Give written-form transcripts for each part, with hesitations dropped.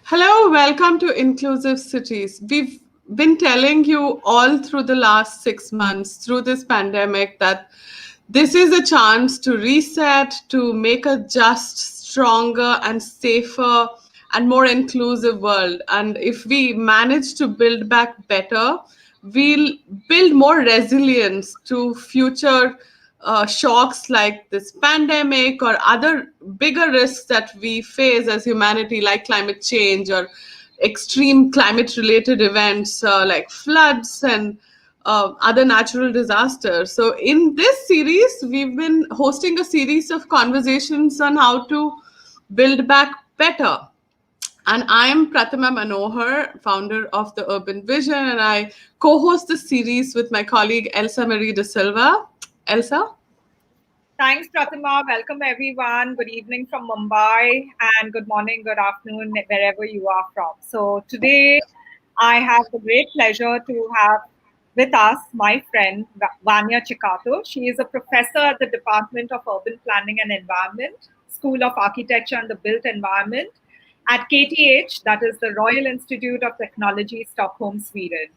Hello, welcome to Inclusive Cities. We've been telling you all through the last 6 months, through this pandemic, that this is a chance to reset, to make a just, stronger, and safer and more inclusive world. And if we manage to build back better, we'll build more resilience to future shocks like this pandemic or other bigger risks that we face as humanity, like climate change or extreme climate related events like floods and other natural disasters. So, in this series, we've been hosting a series of conversations on how to build back better. And I'm Pratima Manohar, founder of the Urban Vision, and I co host the series with my colleague Elsa Marie de Silva. Elsa? Thanks, Pratima. Welcome, everyone. Good evening from Mumbai, and good morning, good afternoon, wherever you are from. So, today I have the great pleasure to have with us my friend Vania Ceccato. She is a professor at the Department of Urban Planning and Environment, School of Architecture and the Built Environment at KTH, that is the Royal Institute of Technology, Stockholm, Sweden.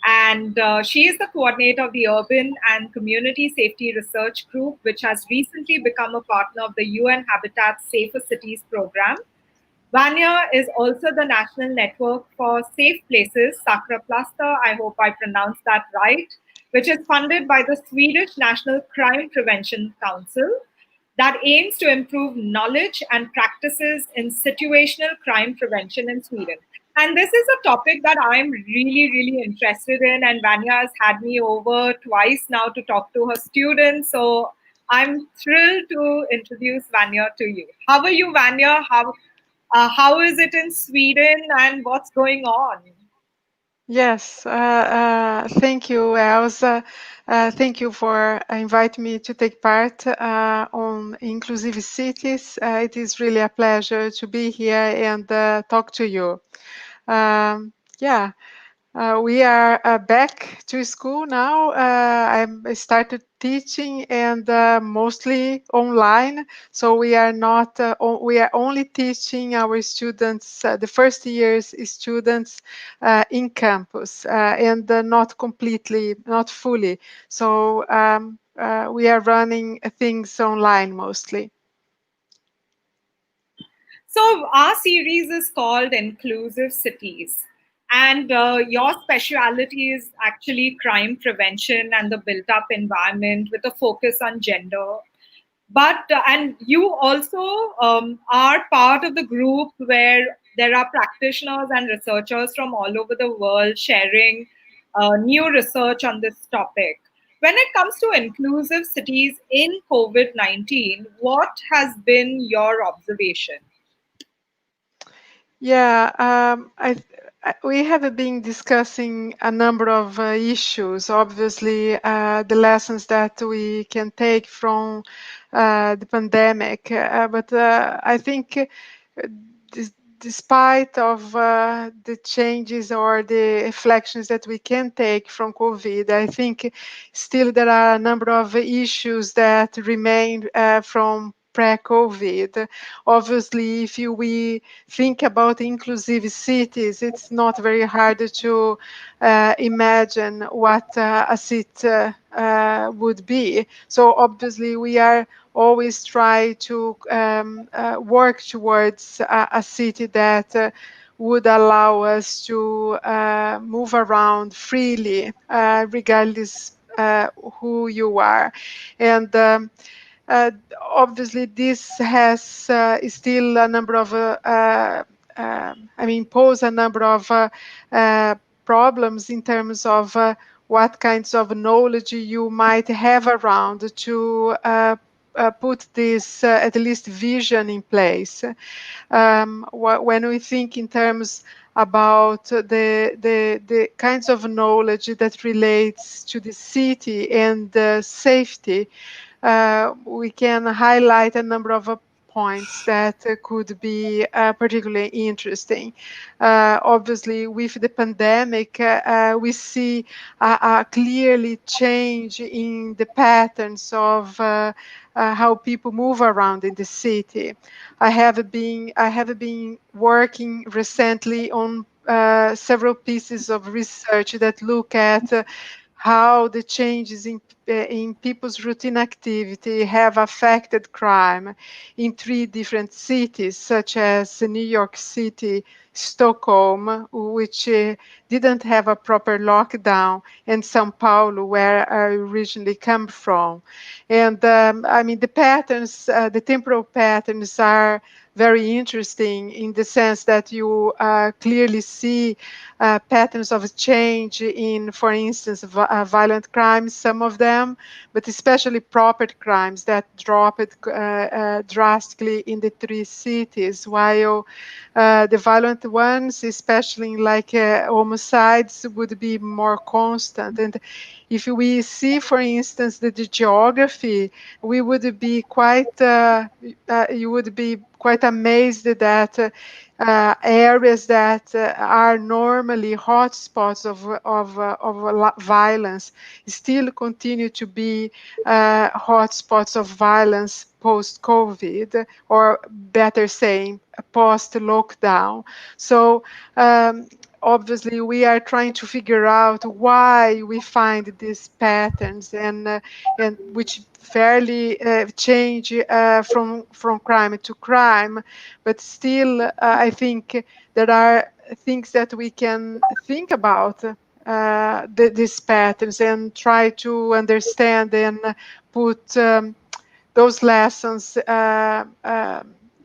And she is the coordinator of the Urban and Community Safety Research Group, which has recently become a partner of the UN-Habitat SaferCities program. Vania is also the national network for Safeplaces, Säkraplatser, I hope I pronounced that right, which is funded by the Swedish National Crime Prevention Council that aims to improve knowledge and practices in situational crime prevention in Sweden. And this is a topic that I'm really, really interested in. And Vanya has had me over twice now to talk to her students. So I'm thrilled to introduce Vanya to you. How are you, Vanya? How is it in Sweden and what's going on? Yes, thank you, Elsa. Thank you for inviting me to take part on Inclusive Cities. It is really a pleasure to be here and talk to you. Yeah, we are back to school now. I started teaching and mostly online. So we are not. We are only teaching our students, the first years students, in campus and not completely, not fully. So we are running things online mostly. So, our series is called Inclusive Cities. And your speciality is actually crime prevention and the built up environment with a focus on gender. But, and you also are part of the group where there are practitioners and researchers from all over the world sharing new research on this topic. When it comes to inclusive cities in COVID 19, what has been your observation? Yeah, we have been discussing a number of issues. Obviously, the lessons that we can take from the pandemic, but I think despite of the changes or the reflections that we can take from COVID, I think still there are a number of issues that remain from pre-COVID. Obviously, if we think about inclusive cities, it's not very hard to imagine what a city would be. So obviously, we are always try to work towards a city that would allow us to move around freely, regardless who you are. And uh, obviously, this has still a number of, pose a number of problems in terms of what kinds of knowledge you might have around to put this at least vision in place. When we think in terms about the kinds of knowledge that relates to the city and safety, we can highlight a number of points that could be particularly interesting. Obviously, with the pandemic, we see a clearly change in the patterns of how people move around in the city. I have been working recently on several pieces of research that look at how the changes in people's routine activity have affected crime in three different cities, such as New York City, Stockholm, which didn't have a proper lockdown, and São Paulo, where I originally come from. And I mean, the temporal patterns are very interesting in the sense that you clearly see patterns of change in, for instance, violent crimes, some of them, but especially property crimes that dropped drastically in the three cities, while the violent ones, especially like homicides, would be more constant. And if we see, for instance, the geography, we would be quite, you would be quite amazed that areas that are normally hotspots of violence still continue to be hotspots of violence post-COVID, or better saying, post-lockdown. So obviously we are trying to figure out why we find these patterns, and which fairly change from crime to crime, but still I think there are things that we can think about these patterns and try to understand and put those lessons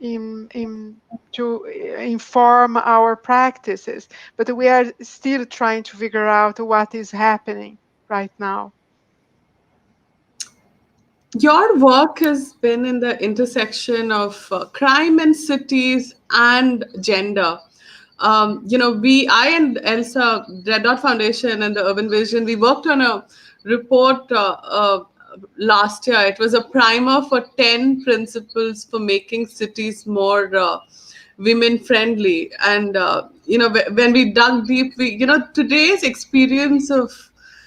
in to inform our practices. But we are still trying to figure out what is happening right now. Your work has been in the intersection of crime in cities and gender. I and Elsa, Red Dot Foundation and the Urban Vision, we worked on a report last year. It was a primer for 10 principles for making cities more women friendly. And, when we dug deep, today's experience of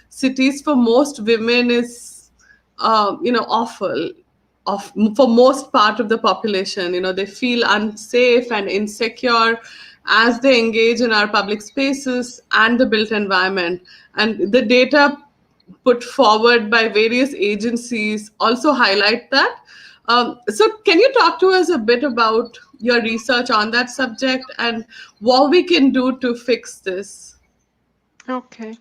cities for most women is awful of for most part of the population. They feel unsafe and insecure as they engage in our public spaces and the built environment. And the data put forward by various agencies also highlight that. So can you talk to us a bit about your research on that subject and what we can do to fix this? Okay.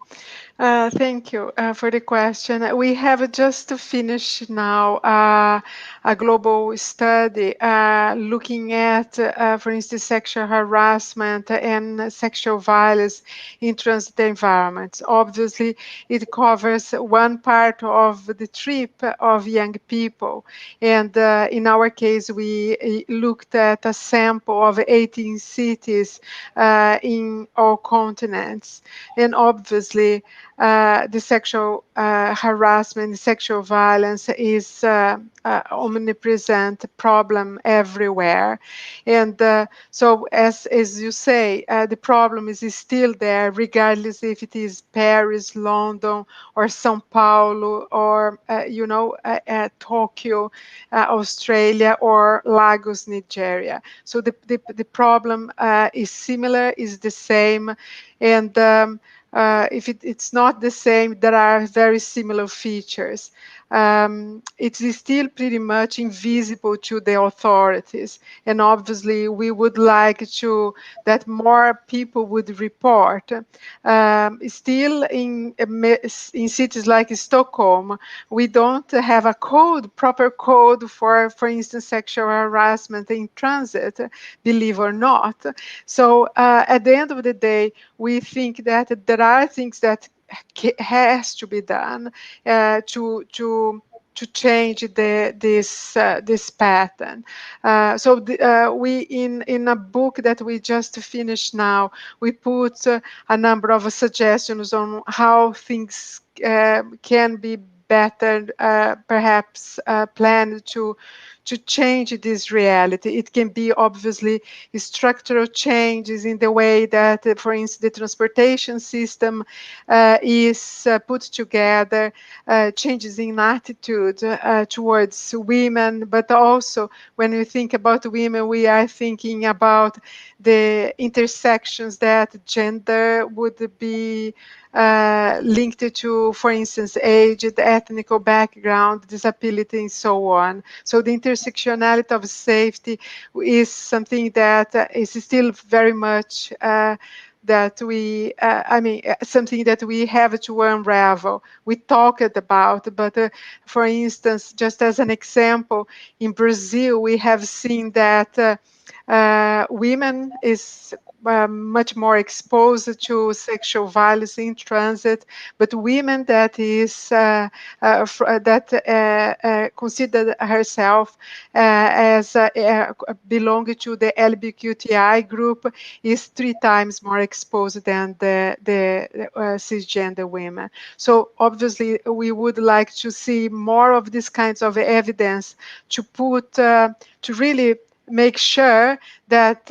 Thank you for the question. We have just finished now a global study looking at, for instance, sexual harassment and sexual violence in transit environments. Obviously, it covers one part of the trip of young people. And in our case, we looked at a sample of 18 cities in all continents. And obviously, the sexual harassment, sexual violence is omnipresent problem everywhere. And so, as you say, the problem is still there, regardless if it is Paris, London, or São Paulo, or Tokyo, Australia, or Lagos, Nigeria. So the problem is similar, is the same, and if it's not the same, there are very similar features. It is still pretty much invisible to the authorities, and obviously we would like to that more people would report. Still in cities like Stockholm, we don't have a proper code for instance, sexual harassment in transit, believe or not. So at the end of the day, we think that there are things that has to be done to change this pattern. We in a book that we just finished now, we put a number of suggestions on how things can be better, perhaps, plan to change this reality. It can be obviously structural changes in the way that, for instance, the transportation system is put together, changes in attitude towards women, but also when we think about women, we are thinking about the intersections that gender would be linked to, for instance, age, the ethnic background, disability, and so on. So the intersectionality of safety is something that is still very much that we, something that we have to unravel. We talked about, but for instance, just as an example, in Brazil, we have seen that women is much more exposed to sexual violence in transit, but women that is consider herself as belonging to the LGBTI group is 3 times more exposed than the cisgender women. So obviously, we would like to see more of these kinds of evidence to put to really make sure that,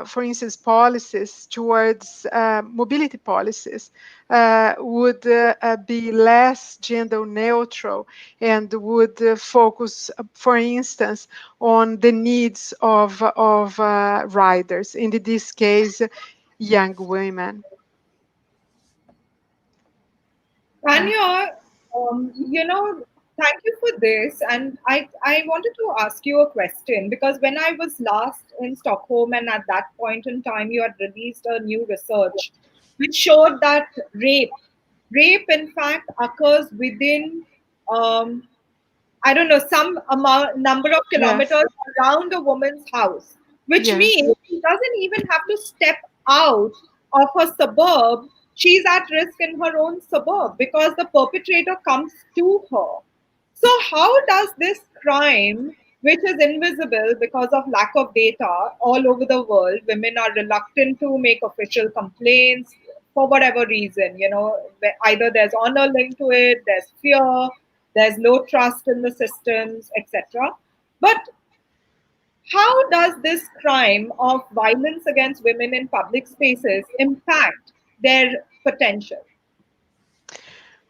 for instance, policies towards mobility policies would be less gender neutral and would focus, for instance, on the needs of riders, in this case, young women. Vanya, thank you for this. And I wanted to ask you a question because when I was last in Stockholm, and at that point in time, you had released a new research which showed that rape in fact occurs within um, I don't know, some amount number of Yes, kilometers around a woman's house, which yes, means she doesn't even have to step out of her suburb. She's at risk in her own suburb because the perpetrator comes to her. So, how does this crime, which is invisible because of lack of data all over the world, women are reluctant to make official complaints for whatever reason, either there's honor linked to it, there's fear, there's low trust in the systems, etc. But how does this crime of violence against women in public spaces impact their potential?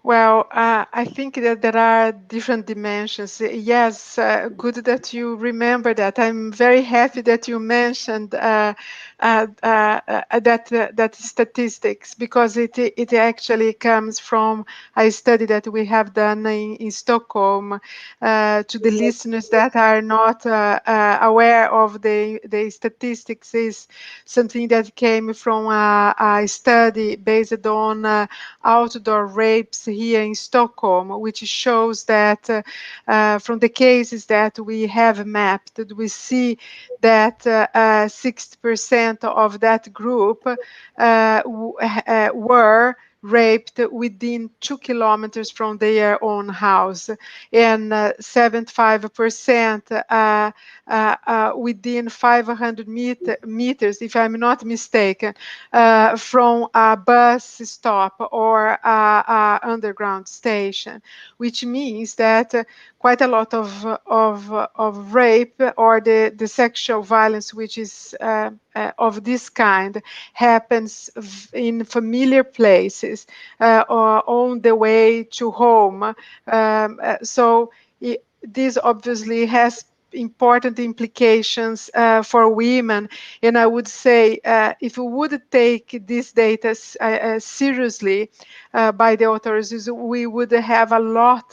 well, I think that there are different dimensions. Yes, good that you remember that. I'm very happy that you mentioned that statistics, because it actually comes from a study that we have done in Stockholm. To the listeners that are not aware of the statistics, is something that came from a study based on outdoor rapes here in Stockholm, which shows that from the cases that we have mapped, we see that 60% of that group were raped within 2 kilometers from their own house, and 75% within 500 meters, if I'm not mistaken, from a bus stop or a underground station, which means that quite a lot of rape or the sexual violence, which is of this kind, happens in familiar places or on the way to home. This obviously has important implications for women. And I would say if we would take this data seriously by the authorities, we would have a lot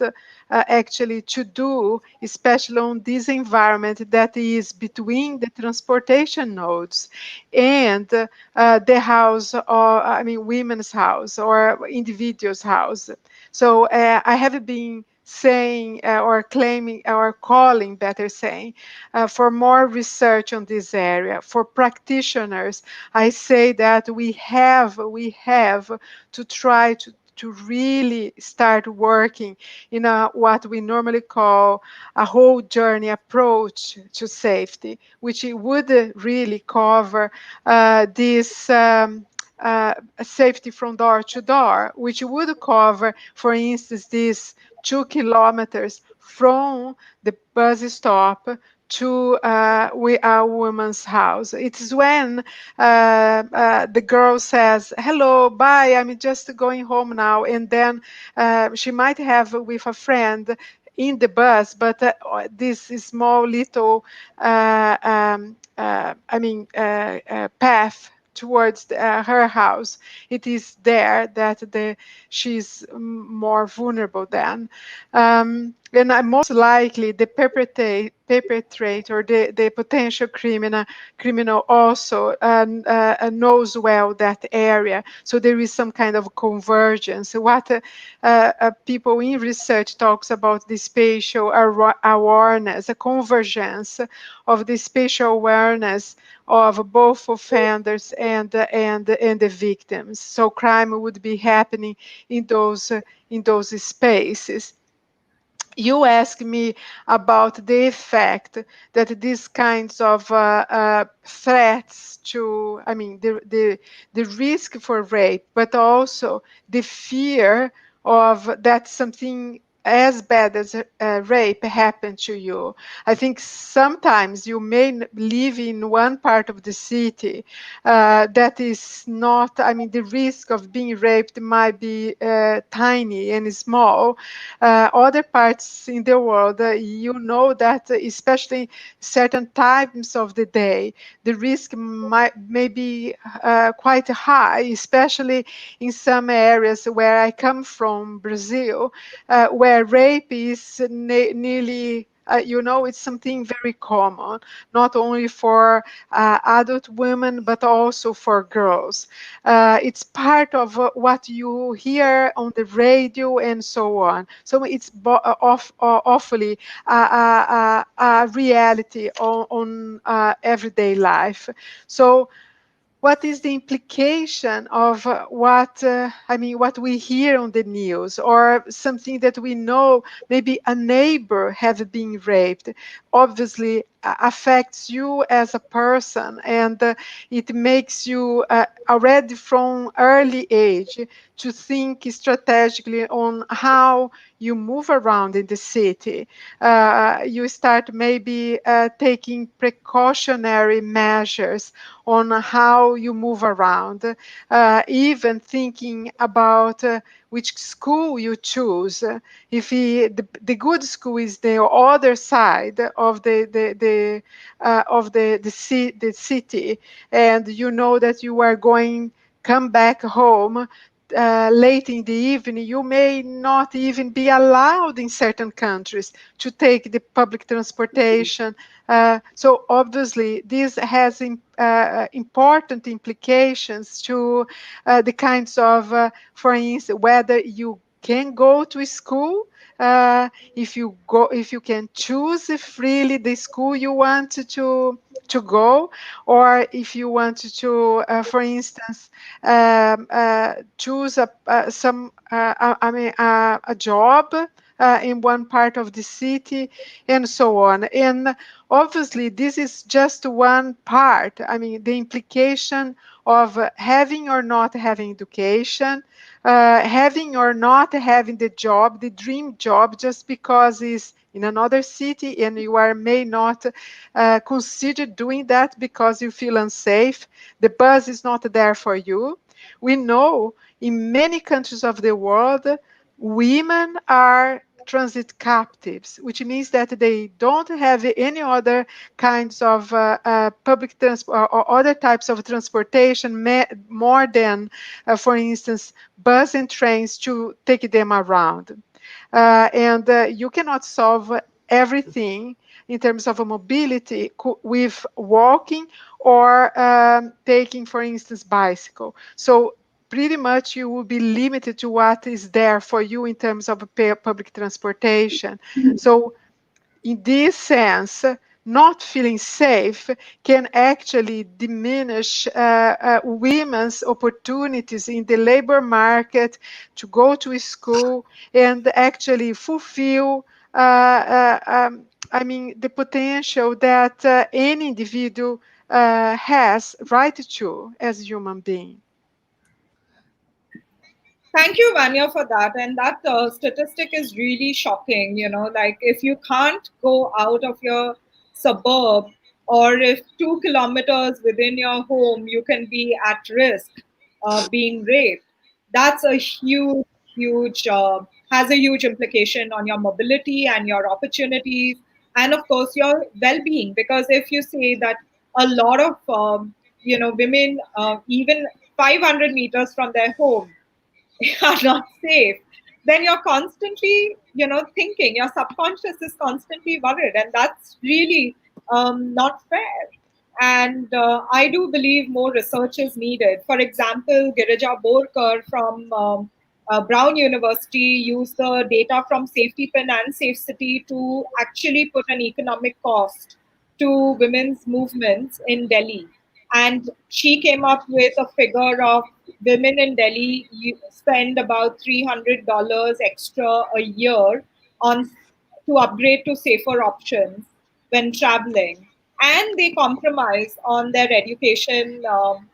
actually to do, especially on this environment that is between the transportation nodes and the house, or I mean women's house or individual's house. So I have been saying or claiming or calling, better saying, for more research on this area. For practitioners, I say that we have to try to really start working in what we normally call a whole journey approach to safety, which would really cover this safety from door to door, which would cover, for instance, this 2 kilometers from the bus stop to a woman's house. It is when the girl says, "Hello, bye, I'm just going home now," and then she might have with a friend in the bus, but this small little, path towards her house, it is there that she's more vulnerable then. And most likely the perpetrator, the potential criminal also knows well that area. So there is some kind of convergence. What people in research talks about the spatial awareness, a convergence of the spatial awareness of both offenders and the victims. So crime would be happening in those spaces. You asked me about the effect that these kinds of threats to, I mean, the risk for rape, but also the fear of that something as bad as rape happened to you. I think sometimes you may live in one part of the city that is not, I mean, the risk of being raped might be tiny and small. Other parts in the world, you know that especially certain times of the day, the risk may be quite high, especially in some areas where I come from, Brazil, where rape is nearly it's something very common, not only for adult women, but also for girls. It's part of what you hear on the radio and so on. So it's awfully a reality on everyday life. So what is the implication of what we hear on the news, or something that we know, maybe a neighbor have been raped, obviously affects you as a person, and it makes you already from early age to think strategically on how you move around in the city. You start maybe taking precautionary measures on how you move around, even thinking about which school you choose. If the good school is the other side of the city, and you know that you are going come back home late in the evening, you may not even be allowed in certain countries to take the public transportation. So obviously this has important implications to the kinds of, for instance, whether you can go to school, if you can choose freely the school you want to go, or if you want to, for instance, choose a job in one part of the city, and so on. And obviously, this is just one part. I mean, the implication of having or not having education, having or not having the job, the dream job, just because it's in another city and you may not consider doing that because you feel unsafe. The bus is not there for you. We know in many countries of the world, women are transit captives, which means that they don't have any other kinds of public transport or other types of transportation more than, for instance, bus and trains to take them around. And you cannot solve everything in terms of mobility with walking or taking, for instance, bicycle. So pretty much you will be limited to what is there for you in terms of public transportation. So in this sense, not feeling safe can actually diminish women's opportunities in the labor market to go to school and actually fulfill the potential that any individual has right to as a human being. Thank you, Vanya, for that. And that statistic is really shocking. Like if you can't go out of your suburb, or if 2 kilometers within your home you can be at risk being raped, that's a huge, has a huge implication on your mobility and your opportunities, and of course your well-being. Because if you say that a lot of women, even 500 meters from their home, are not safe, then you're constantly, thinking, your subconscious is constantly worried, and that's really not fair. And I do believe more research is needed. For example, Girija Borkar from Brown University used the data from Safety Pin and Safe City to actually put an economic cost to women's movements in Delhi. And she came up with a figure of women in Delhi spend about $300 extra a year on to upgrade to safer options when traveling, and they compromise on their education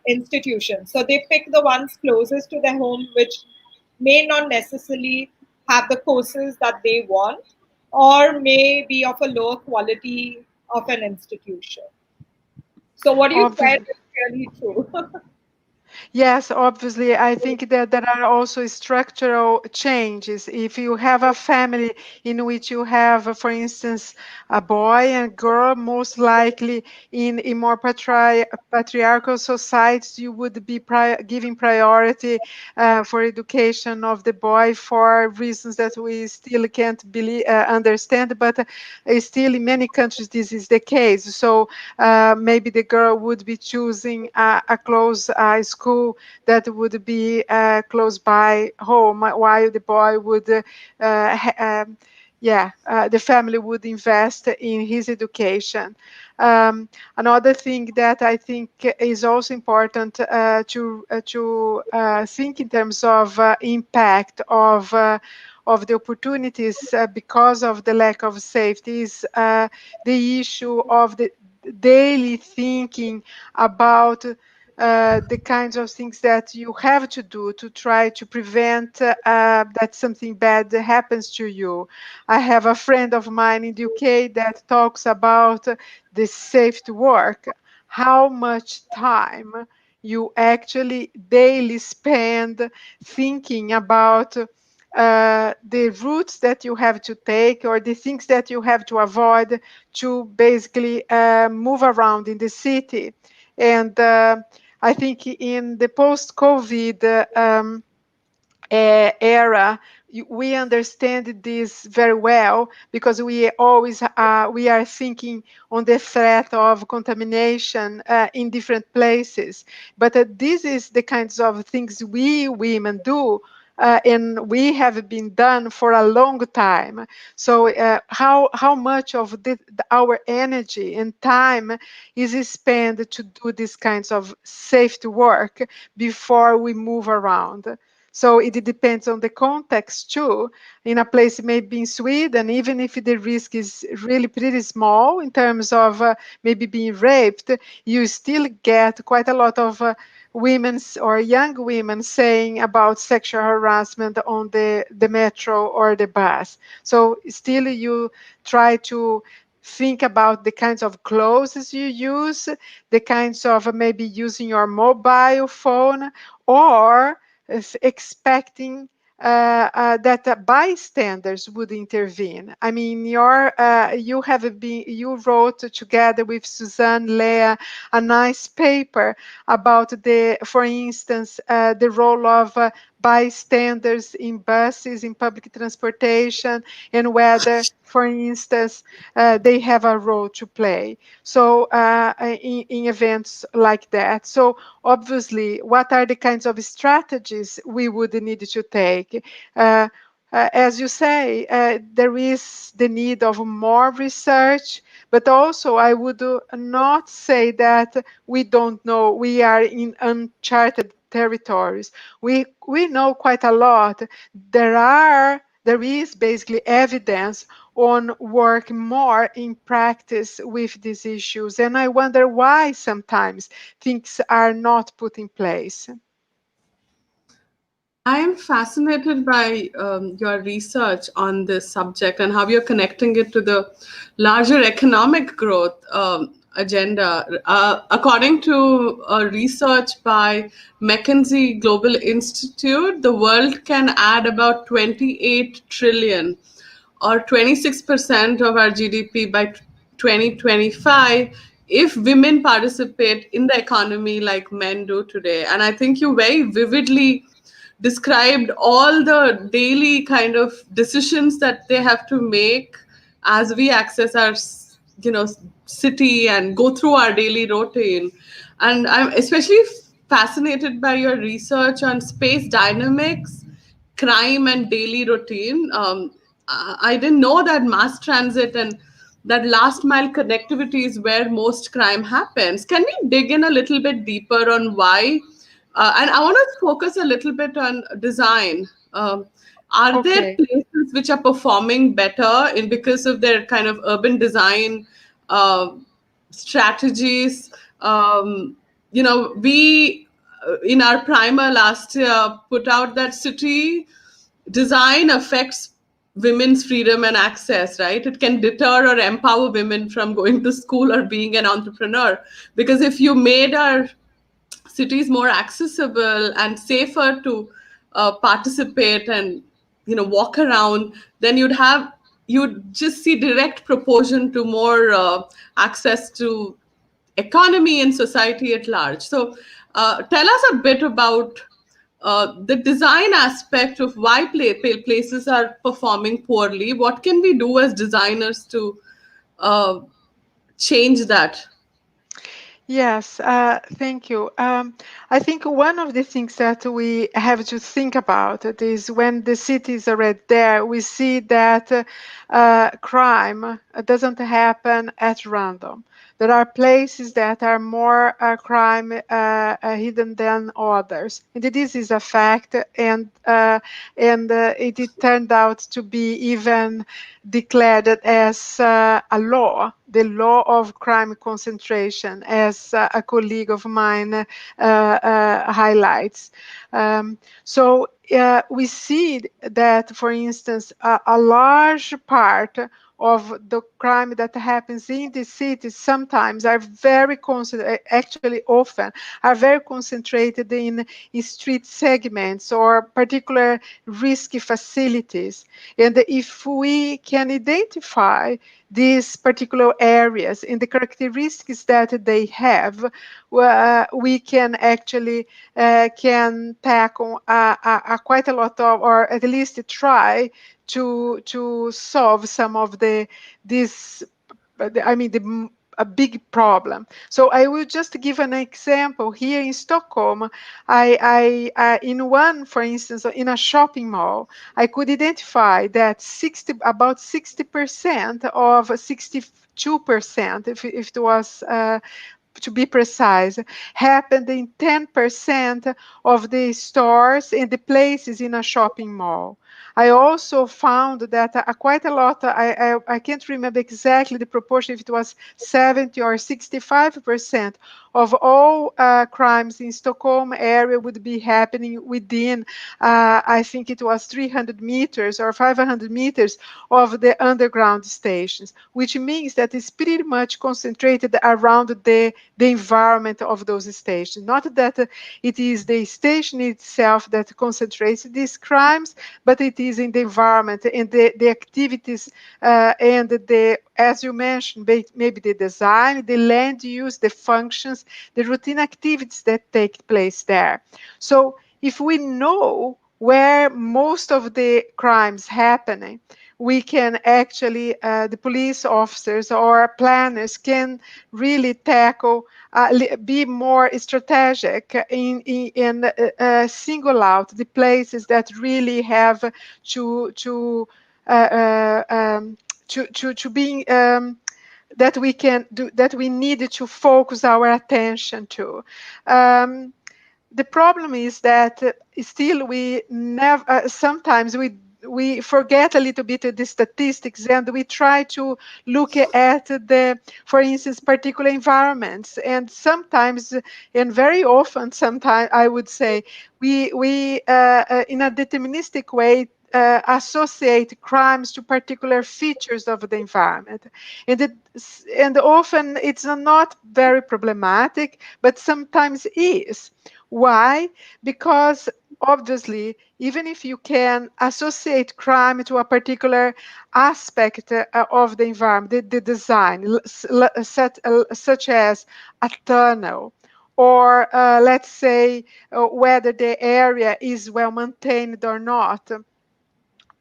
institutions. So they pick the ones closest to their home, which may not necessarily have the courses that they want, or may be of a lower quality of an institution. So what you said Obviously. is really true. Yes, obviously, I think that there are also structural changes. If you have a family in which you have, for instance, a boy and girl, most likely in more patriarchal societies, you would be giving priority for education of the boy for reasons that we still can't understand, but still in many countries this is the case. So maybe the girl would be choosing a close school that would be close by home, while the boy would, the family would invest in his education. Another thing that I think is also important to think in terms of impact of the opportunities because of the lack of safety is the issue of the daily thinking about the kinds of things that you have to do to try to prevent that something bad happens to you. I have a friend of mine in the UK that talks about the safe to work, how much time you actually daily spend thinking about the routes that you have to take or the things that you have to avoid to basically move around in the city. And I think in the post-COVID era, we understand this very well because we are thinking on the threat of contamination in different places. But this is the kinds of things we women do. And we have been done for a long time. So how much of our energy and time is spent to do these kinds of safety work before we move around? So it depends on the context too. In a place maybe in Sweden, even if the risk is really pretty small in terms of maybe being raped, you still get quite a lot of women or young women saying about sexual harassment on the metro or the bus. So still you try to think about the kinds of clothes you use, the kinds of maybe using your mobile phone, or expecting that bystanders would intervene. I mean, you wrote together with Suzanne Lea a nice paper about for instance, the role of bystanders in buses, in public transportation, and whether, for instance, they have a role to play. So in events like that. So obviously, what are the kinds of strategies we would need to take? As you say, there is the need of more research, but also I would not say that we don't know. We are in uncharted territories. We know quite a lot. There is basically evidence on work more in practice with these issues, and I wonder why sometimes things are not put in place. I am fascinated by your research on this subject and how you're connecting it to the larger economic growth agenda. According to research by McKinsey Global Institute, the world can add about 28 trillion or 26% of our GDP by 2025 if women participate in the economy like men do today. And I think you very vividly described all the daily kind of decisions that they have to make as we access our city and go through our daily routine. And I'm especially fascinated by your research on space dynamics, crime and daily routine. I didn't know that mass transit and that last mile connectivity is where most crime happens. Can we dig in a little bit deeper on why? And I want to focus a little bit on design. Are there Okay. places which are performing better in because of their kind of urban design uh, strategies? We in our primer last year put out that city design affects women's freedom and access, right? It can deter or empower women from going to school or being an entrepreneur. Because if you made our cities more accessible and safer to participate and walk around, then you'd just see direct proportion to more access to economy and society at large. So tell us a bit about the design aspect of why places are performing poorly. What can we do as designers to uh, change that? Yes, thank you. I think one of the things that we have to think about it is when the city is already there, we see that crime doesn't happen at random. There are places that are more crime hidden than others, and this is a fact. And it turned out to be even declared as a law, the law of crime concentration, as a colleague of mine highlights. So we see that, for instance, a large part of the crime that happens in the cities sometimes are very concentrated, actually often are very concentrated in street segments or particular risky facilities. And if we can identify these particular areas and the characteristics that they have, we can actually can tackle quite a lot of, or at least try to solve some of this. I mean, a big problem. So I will just give an example. Here in Stockholm, in one, for instance, in a shopping mall, I could identify that about 60% of 62%, if it was to be precise, happened in 10% of the stores and the places in a shopping mall. I also found that quite a lot, I can't remember exactly the proportion, if it was 70 or 65% of all crimes in Stockholm area would be happening within, I think it was 300 meters or 500 meters of the underground stations, which means that it's pretty much concentrated around the environment of those stations. Not that it is the station itself that concentrates these crimes, but it is in the environment and the activities and as you mentioned, maybe the design, the land use, the functions, the routine activities that take place there. So if we know where most of the crimes happening, we can actually, the police officers or planners can really tackle, be more strategic in single out the places that really have to uh, uh, um, to being that we can do, that we need to focus our attention to. The problem is that still we never sometimes we we forget a little bit of the statistics, and we try to look at the, for instance, particular environments. And sometimes, and very often, sometimes I would say, we in a deterministic way associate crimes to particular features of the environment, and and often it's not very problematic, but sometimes is. Why? Because obviously, even if you can associate crime to a particular aspect of the environment, the design, such as a tunnel, or let's say whether the area is well maintained or not,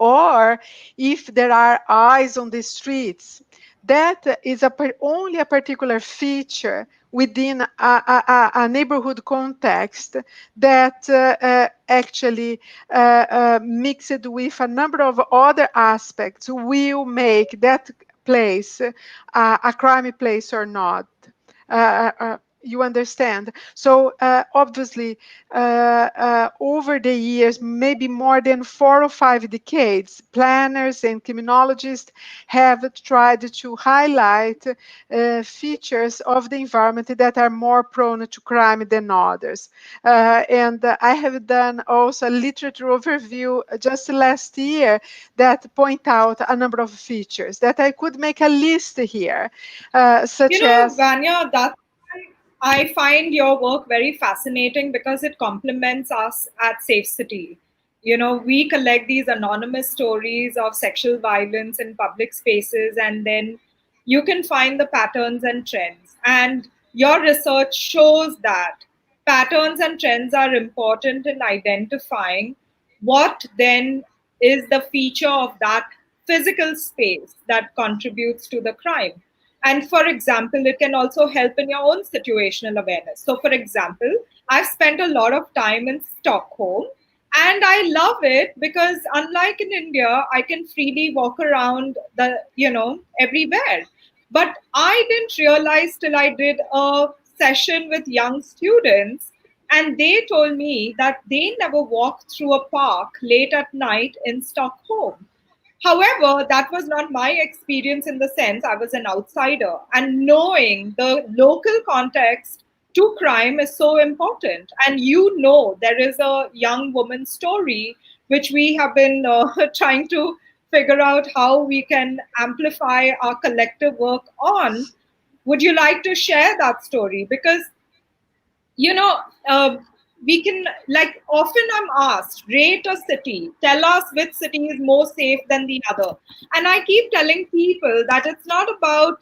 or if there are eyes on the streets, that is only a particular feature within a neighborhood context that actually mixed with a number of other aspects will make that place a crime place or not. You understand? So obviously, over the years, maybe more than 4 or 5 decades, planners and criminologists have tried to highlight features of the environment that are more prone to crime than others. And I have done also a literature overview just last year that point out a number of features that I could make a list here, such as. Vanya, that's why I find your work very fascinating because it complements us at Safe City. We collect these anonymous stories of sexual violence in public spaces, and then you can find the patterns and trends. And your research shows that patterns and trends are important in identifying what then is the feature of that physical space that contributes to the crime. And for example, it can also help in your own situational awareness. So, for example, I've spent a lot of time in Stockholm, and I love it because unlike in India, I can freely walk around everywhere. But I didn't realize till I did a session with young students, and they told me that they never walked through a park late at night in Stockholm. However, that was not my experience in the sense I was an outsider. And knowing the local context to crime is so important. And there is a young woman's story which we have been trying to figure out how we can amplify our collective work on. Would you like to share that story? Because you know, we can, like, often I'm asked, rate a city, tell us which city is more safe than the other. And I keep telling people that it's not about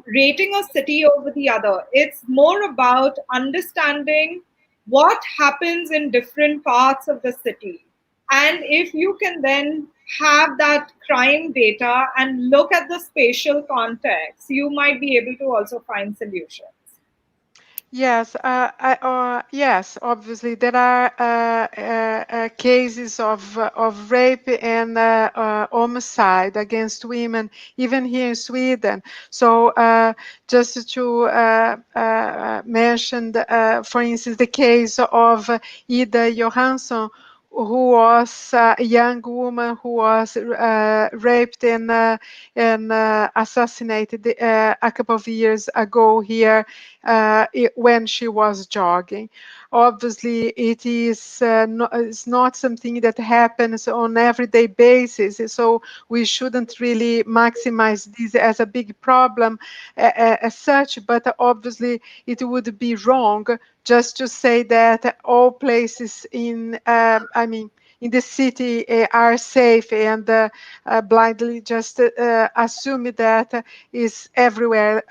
rating a city over the other, it's more about understanding what happens in different parts of the city. And if you can then have that crime data and look at the spatial context, you might be able to also find solutions. Yes, yes. Obviously, there are cases of rape and homicide against women, even here in Sweden. So, just to mention, for instance, the case of Ida Johansson, who was a young woman who was raped and assassinated a couple of years ago here when she was jogging. Obviously, it's not something that happens on everyday basis, so we shouldn't really maximize this as a big problem as such, but obviously it would be wrong just to say that all places in the city are safe and blindly just assume that is everywhere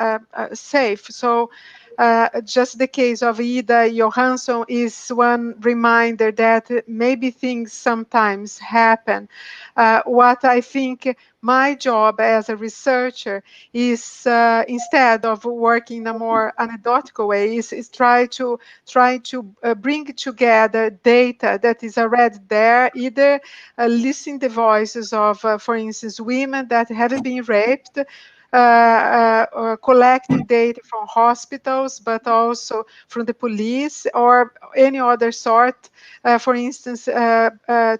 safe. So just the case of Ida Johansson is one reminder that maybe things sometimes happen. What I think my job as a researcher is, instead of working in a more anecdotal way, is try to bring together data that is already there, either listening the voices of, for instance, women that have been raped, collecting data from hospitals, but also from the police or any other sort, for instance,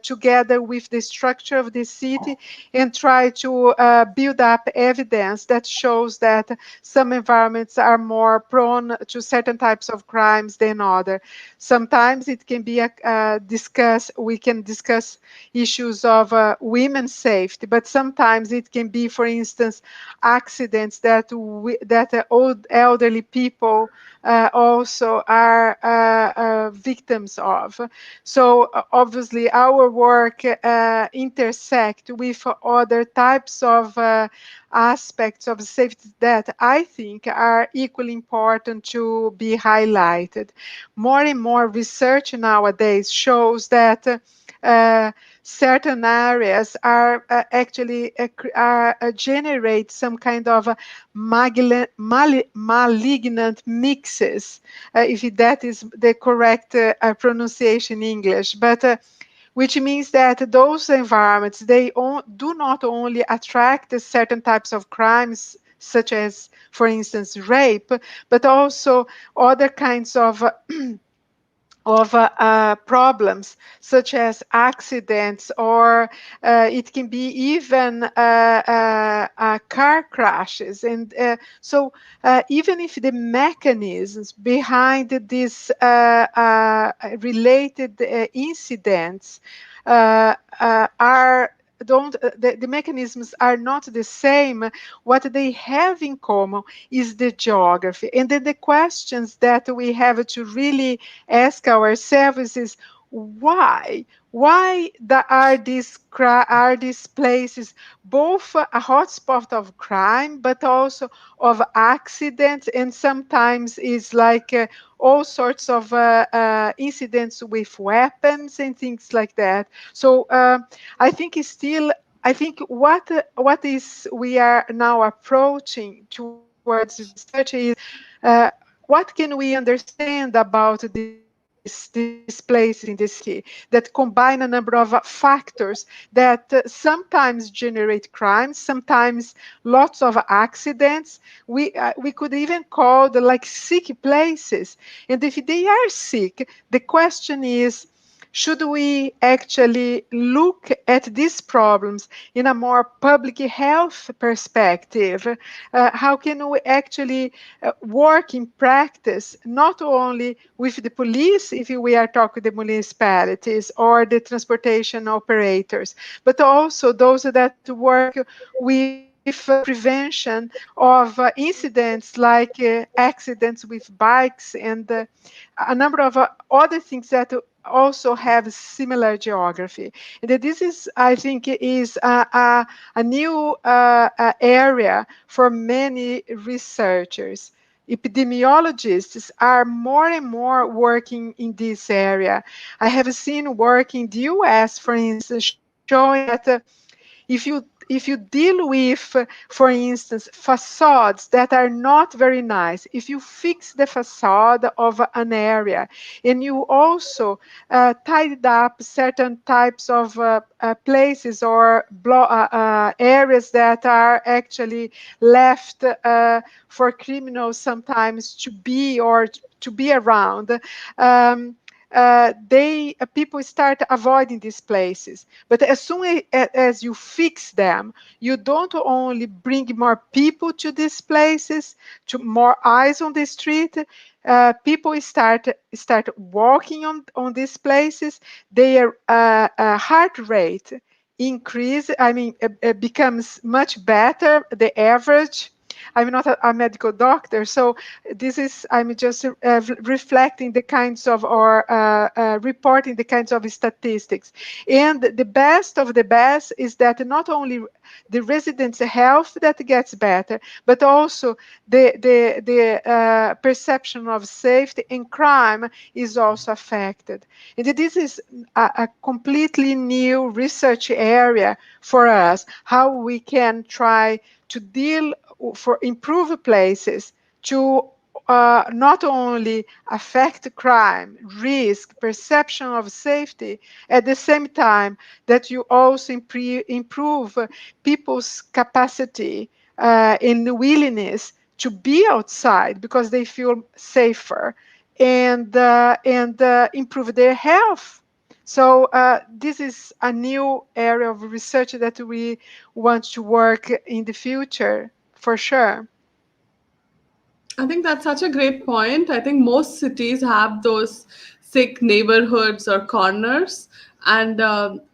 together with the structure of the city, and try to build up evidence that shows that some environments are more prone to certain types of crimes than other. Sometimes it can be we can discuss issues of women's safety, but sometimes it can be, for instance, accidents that old elderly people also are victims of. So obviously our work intersect with other types of aspects of safety that I think are equally important to be highlighted. More and more research nowadays shows that certain areas are actually generate some kind of malignant mixes, if that is the correct pronunciation in English, but which means that those environments, do not only attract certain types of crimes, such as, for instance, rape, but also other kinds of problems such as accidents, or it can be even car crashes. And so even if the mechanisms behind these related incidents are don't the mechanisms are not the same, what they have in common is the geography. And then the questions that we have to really ask ourselves is are these places both a hotspot of crime but also of accidents, and sometimes is like all sorts of incidents with weapons and things like that. So I think it's still I think what is we are now approaching towards research is uh, what can we understand about these places in the city that combine a number of factors that sometimes generate crimes, sometimes lots of accidents. We could even call the like sick places. And if they are sick, the question is, should we actually look at these problems in a more public health perspective? How can we actually work in practice, not only with the police, if we are talking the municipalities or the transportation operators, but also those that work with prevention of incidents like accidents with bikes and a number of other things that also have similar geography. And that this is, I think, is a new area for many researchers. Epidemiologists are more and more working in this area. I have seen work in the US, for instance, showing that if you deal with, for instance, facades that are not very nice, if you fix the facade of an area and you also tidied up certain types of places or areas that are actually left for criminals sometimes to be or to be around, people start avoiding these places. But as soon as you fix them, you don't only bring more people to these places, to more eyes on the street. People start walking on these places. Their heart rate increase. I mean, becomes much better. The average. I'm not a medical doctor, so I'm just reflecting the kinds of, or reporting the kinds of statistics. And the best of the best is that not only the residents' health that gets better, but also the perception of safety and crime is also affected. And this is a completely new research area for us, how we can try to deal for improve places to not only affect crime, risk, perception of safety, at the same time that you also improve people's capacity and the willingness to be outside because they feel safer and improve their health. So this is a new area of research that we want to work in the future for sure. I think that's such a great point. I think most cities have those sick neighborhoods or corners, and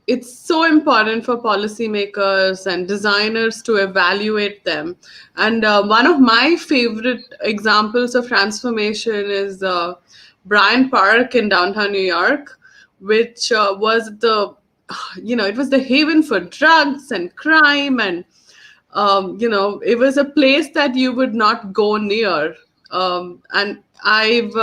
it's so important for policymakers and designers to evaluate them. And one of my favorite examples of transformation is Bryant Park in downtown New York, which was it was the haven for drugs and crime, and it was a place that you would not go near. And I've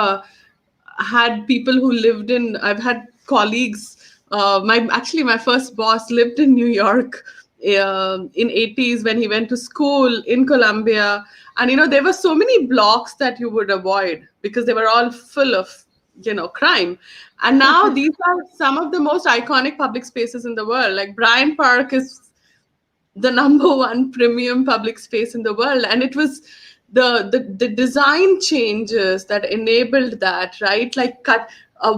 had colleagues. My first boss lived in New York in 80s when he went to school in Columbia, and there were so many blocks that you would avoid because they were all full of crime. And now these are some of the most iconic public spaces in the world. Like Bryant Park is the number one premium public space in the world, and it was the design changes that enabled that, right? Like cut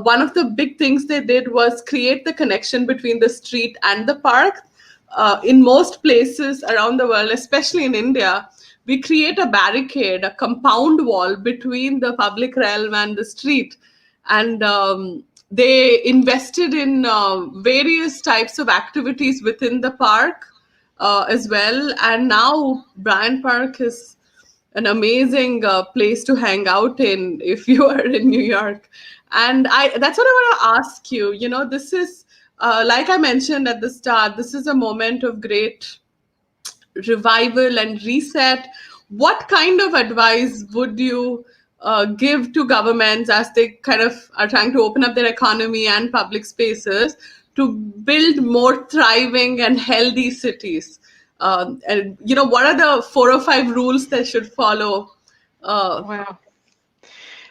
one of the big things they did was create the connection between the street and the park. In most places around the world, especially in India, we create a barricade, a compound wall between the public realm and the street. And they invested in various types of activities within the park as well. And now Bryant Park is an amazing place to hang out in if you are in New York. And that's what I want to ask you. This is like I mentioned at the start, this is a moment of great revival and reset. What kind of advice would you give to governments as they kind of are trying to open up their economy and public spaces to build more thriving and healthy cities? And what are the 4 or 5 rules they should follow? Uh, Wow.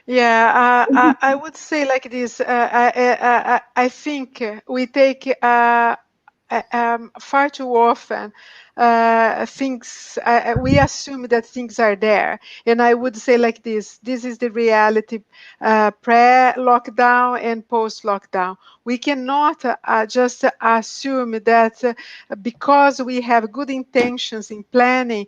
Yeah, I would say like this. I think we take far too often things. We assume that things are there, and I would say like this. This is the reality, pre-lockdown and post-lockdown. We cannot just assume that because we have good intentions in planning,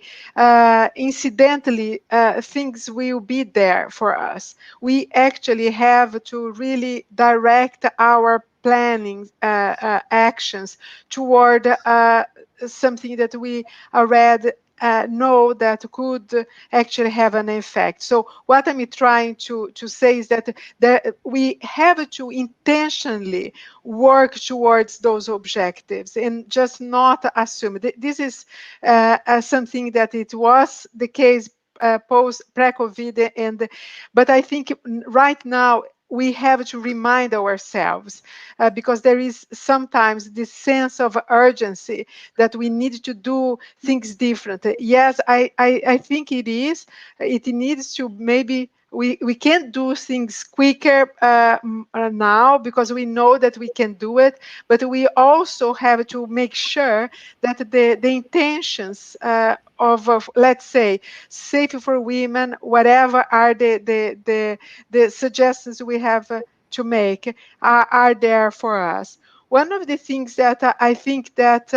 incidentally, things will be there for us. We actually have to really direct our planning actions toward something that we already know that could actually have an effect. So what I'm trying to say is that we have to intentionally work towards those objectives and just not assume. This is something that it was the case post pre-COVID, but I think right now we have to remind ourselves because there is sometimes this sense of urgency that we need to do things differently. Yes, I think it is. It needs to maybe we can't do things quicker now because we know that we can do it, but we also have to make sure that the intentions of let's say safe for women, whatever are the suggestions we have to make are there for us. One of the things that I think that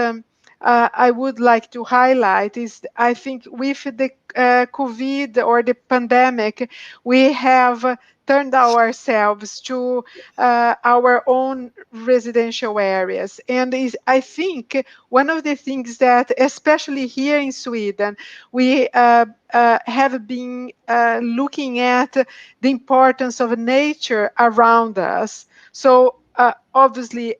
I would like to highlight is I think with the COVID or the pandemic, we have turned ourselves to our own residential areas. And I think one of the things that, especially here in Sweden, we have been looking at the importance of nature around us. So obviously,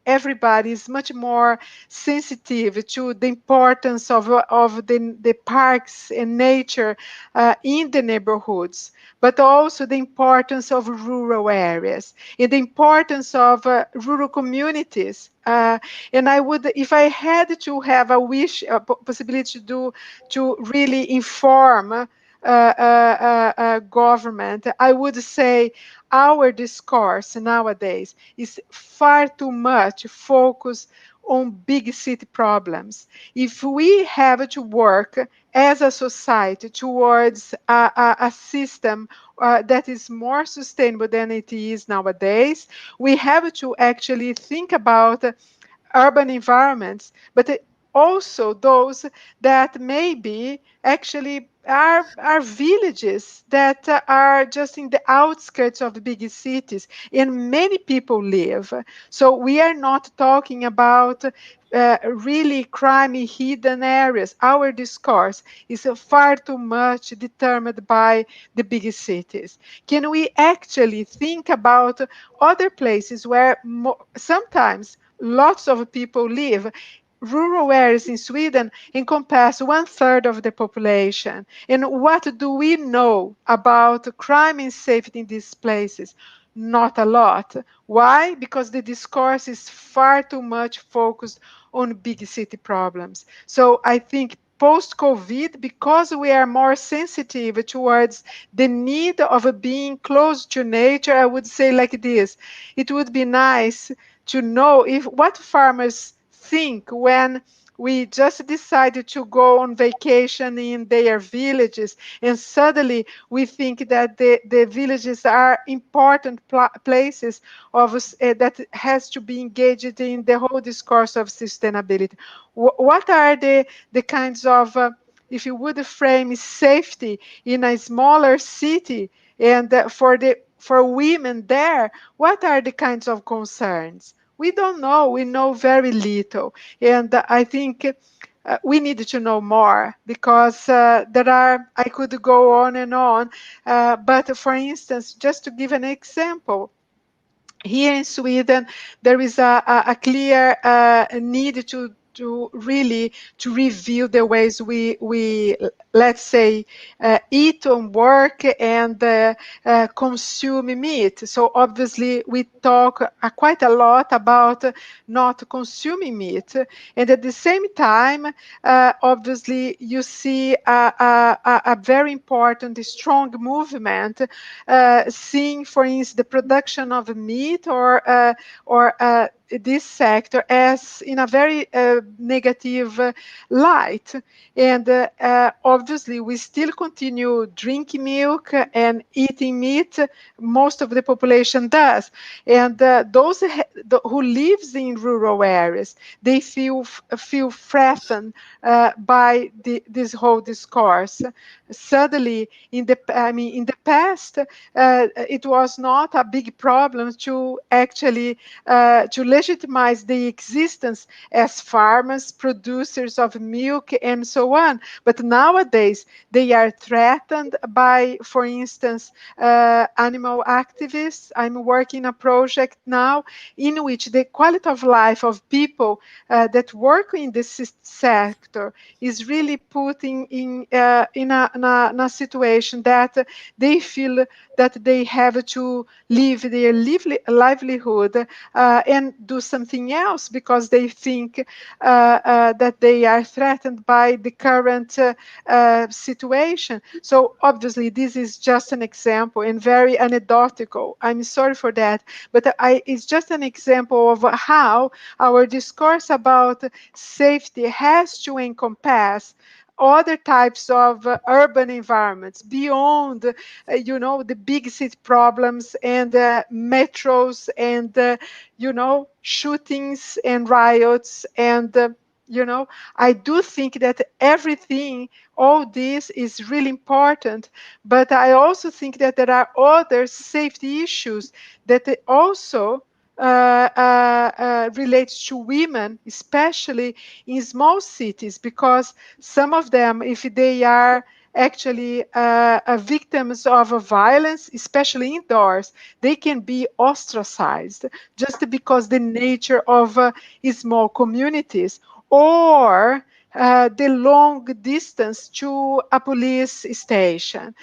everybody is much more sensitive to the importance of the parks and nature in the neighborhoods, but also the importance of rural areas and the importance of rural communities. And I would, if I had to have a wish, a possibility to really inform government, I would say our discourse nowadays is far too much focused on big city problems. If we have to work as a society towards a system that is more sustainable than it is nowadays, we have to actually think about urban environments, but also those that maybe actually are villages that are just in the outskirts of the big cities and many people live. So we are not talking about really crimey hidden areas. Our discourse is far too much determined by the big cities. Can we actually think about other places where sometimes lots of people live? Rural areas in Sweden encompass 1/3 of the population. And what do we know about crime and safety in these places? Not a lot. Why? Because the discourse is far too much focused on big city problems. So I think post-COVID, because we are more sensitive towards the need of being close to nature, I would say like this: it would be nice to know if what farmers think when we just decided to go on vacation in their villages and suddenly we think that the villages are important places of that has to be engaged in the whole discourse of sustainability. What are the kinds of if you would frame safety in a smaller city and for women there, what are the kinds of concerns? We don't know. We know very little. And I think we need to know more because I could go on and on. But for instance, just to give an example, here in Sweden, there is a clear need to really to review the ways we let's say eat and work and consume meat. So obviously we talk quite a lot about not consuming meat, and at the same time obviously you see a very important strong movement seeing, for instance, the production of meat or this sector as in a very negative light. And obviously, we still continue drinking milk and eating meat. Most of the population does. And those who lives in rural areas, they feel threatened by this whole discourse. Suddenly, in the past, it was not a big problem to actually to legitimize the existence as farmers, producers of milk, and so on. But nowadays, they are threatened by, for instance, animal activists. I'm working a project now in which the quality of life of people that work in this sector is really putting in a situation that they feel that they have to leave their livelihood and do something else because they think that they are threatened by the current situation. So obviously this is just an example and very anecdotal. I'm sorry for that, but it's just an example of how our discourse about safety has to encompass other types of urban environments beyond, the big city problems and metros and, shootings and riots. And, I do think that all this is really important, but I also think that there are other safety issues that also relates to women, especially in small cities, because some of them, if they are actually victims of violence, especially indoors, they can be ostracized just because the nature of small communities or the long distance to a police station.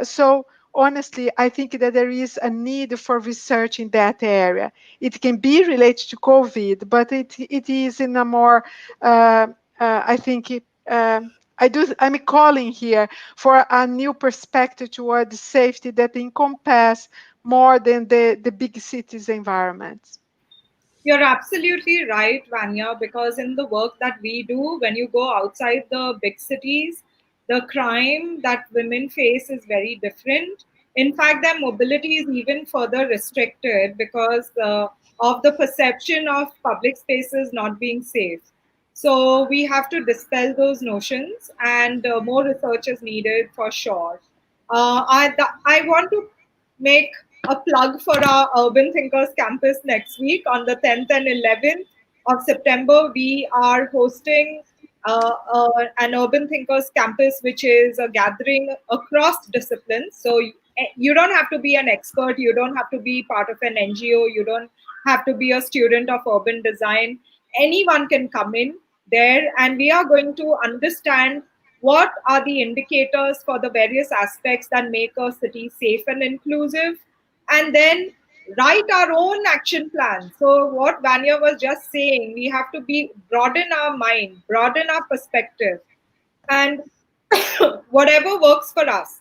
So honestly, I think that there is a need for research in that area. It can be related to COVID, but it is in a more, I think, I'm calling here for a new perspective toward safety that encompass more than the big cities environments. You're absolutely right, Vanya, because in the work that we do, when you go outside the big cities, the crime that women face is very different. In fact, their mobility is even further restricted because of the perception of public spaces not being safe. So we have to dispel those notions, and more research is needed for sure. I want to make a plug for our Urban Thinkers campus next week on the 10th and 11th of September. We are hosting an Urban Thinkers campus, which is a gathering across disciplines. So you don't have to be an expert, you don't have to be part of an NGO, you don't have to be a student of urban design. Anyone can come in there, and we are going to understand what are the indicators for the various aspects that make a city safe and inclusive, and then write our own action plan. So what Vanya was just saying, we have to be broaden our mind, broaden our perspective, and whatever works for us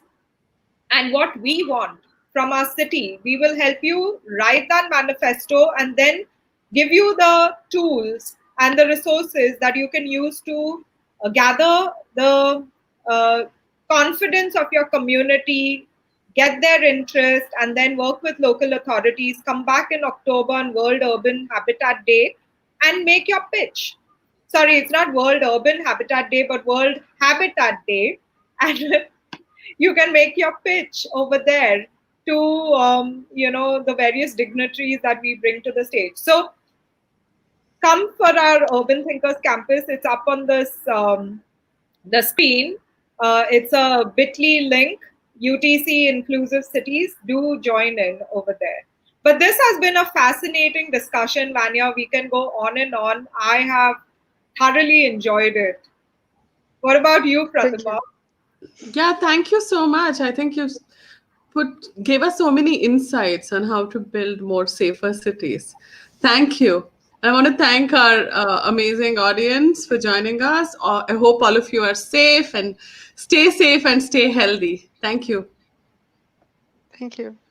and what we want from our city. We will help you write that manifesto and then give you the tools and the resources that you can use to gather the uh, confidence of your community, get their interest, and then work with local authorities. Come back in October on World Urban Habitat Day and make your pitch. Sorry, it's not World Urban Habitat Day, but World Habitat Day. And you can make your pitch over there to the various dignitaries that we bring to the stage. So come for our Urban Thinkers campus. It's up on this the screen. It's a bit.ly link, UTC Inclusive Cities. Do join in over there. But this has been a fascinating discussion, Vanya. We can go on and on. I have thoroughly enjoyed it. What about you, Thank Pratima? you. Yeah, thank you so much. I think you gave us so many insights on how to build more safer cities. Thank you. I want to thank our amazing audience for joining us. I hope all of you are safe and stay healthy. Thank you. Thank you.